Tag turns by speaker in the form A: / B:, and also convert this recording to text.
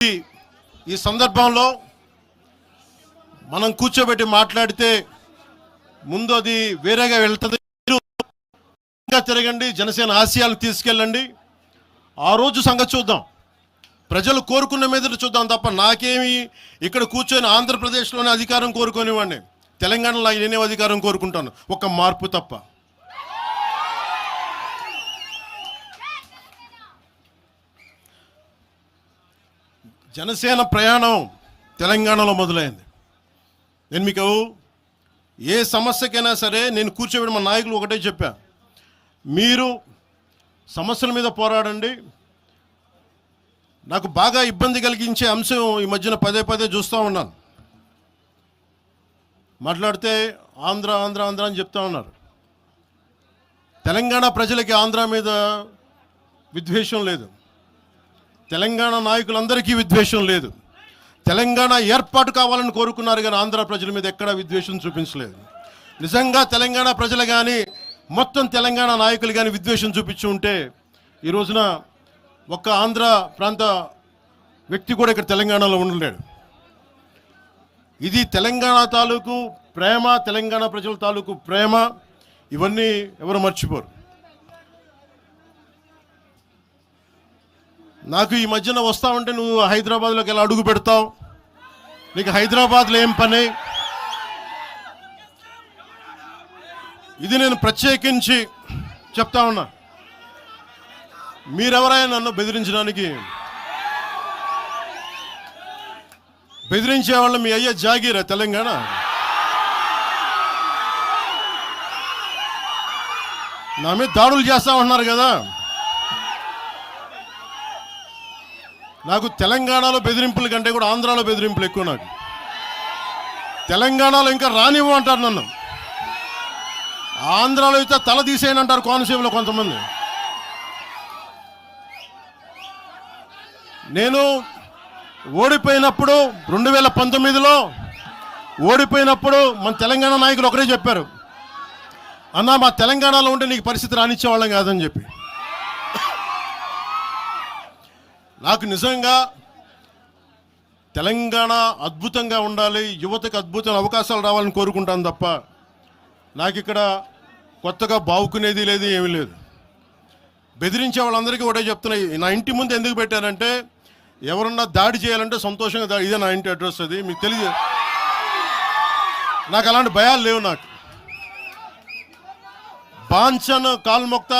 A: ఈ సందర్భంలో మనం కూర్చోబెట్టి మాట్లాడితే ముందు అది వేరేగా వెళ్తుంది. తిరగండి, జనసేన ఆశయాలను తీసుకెళ్ళండి, ఆ రోజు సంగతి చూద్దాం. ప్రజలు కోరుకున్న మీద చూద్దాం తప్ప నాకేమి ఇక్కడ కూర్చొని ఆంధ్రప్రదేశ్లోనే అధికారం కోరుకునేవాడిని, తెలంగాణలో నేనే అధికారం కోరుకుంటాను, ఒక మార్పు తప్ప. జనసేన ప్రయాణం తెలంగాణలో మొదలైంది. నేను మీకు ఏ సమస్యకైనా సరే నేను కూర్చోబెట్టి మా నాయకులు ఒకటే చెప్పా, మీరు సమస్యల మీద పోరాడండి. నాకు బాగా ఇబ్బంది కలిగించే అంశం ఈ మధ్యన పదే పదే చూస్తూ ఉన్నాను. మాట్లాడితే ఆంధ్ర ఆంధ్ర ఆంధ్ర అని చెప్తా ఉన్నారు. తెలంగాణ ప్రజలకి ఆంధ్ర మీద విద్వేషం లేదు, తెలంగాణ నాయకులందరికీ విద్వేషం లేదు. తెలంగాణ ఏర్పాటు కావాలని కోరుకున్నారు కానీ ఆంధ్ర ప్రజల మీద ఎక్కడా విద్వేషం చూపించలేదు. నిజంగా తెలంగాణ ప్రజలు కానీ మొత్తం తెలంగాణ నాయకులు కానీ విద్వేషం చూపించి ఉంటే ఈ రోజున ఒక్క ఆంధ్ర ప్రాంత వ్యక్తి కూడా ఇక్కడ తెలంగాణలో ఉండలేడు. ఇది తెలంగాణ తాలూకు ప్రేమ, తెలంగాణ ప్రజల తాలూకు ప్రేమ, ఇవన్నీ ఎవరు మర్చిపోరు. నాకు ఈ మధ్యన వస్తా ఉంటే నువ్వు హైదరాబాద్లోకి ఎలా అడుగు పెడతావు, నీకు హైదరాబాద్లో ఏం పని, ఇది నేను ప్రత్యేకించి చెప్తా ఉన్నా. మీరెవరైనా నన్ను బెదిరించడానికి, బెదిరించే వాళ్ళు మీ అయ్యే జాగీరా తెలంగాణ. నా మీద దాడులు చేస్తా ఉన్నారు కదా. నాకు తెలంగాణలో బెదిరింపుల కంటే కూడా ఆంధ్రాలో బెదిరింపులు ఎక్కువ. నాకు తెలంగాణలో ఇంకా రానివ్వు అంటారు నన్ను, ఆంధ్రాలో అయితే తల తీసేయని అంటారు కోనసీమలో కొంతమంది. నేను ఓడిపోయినప్పుడు 2019లో ఓడిపోయినప్పుడు మన తెలంగాణ నాయకులు ఒకరే చెప్పారు, అన్నా మా తెలంగాణలో ఉంటే నీకు పరిస్థితి రానిచ్చేవాళ్ళం కాదని చెప్పి. నాకు నిజంగా తెలంగాణ అద్భుతంగా ఉండాలి, యువతకు అద్భుతమైన అవకాశాలు రావాలని కోరుకుంటాను తప్ప నాకు ఇక్కడ కొత్తగా బావుకునేది లేదు, ఏమీ లేదు. బెదిరించే వాళ్ళందరికీ ఒకటే చెప్తున్నాయి. నా ఇంటి ముందు ఎందుకు పెట్టారంటే ఎవరన్నా దాడి చేయాలంటే సంతోషంగా ఇదే నా ఇంటి అడ్రస్, అది మీకు తెలియదు. నాకు అలాంటి భయాలు లేవు. నాకు బాంఛన్ కాల్మొక్త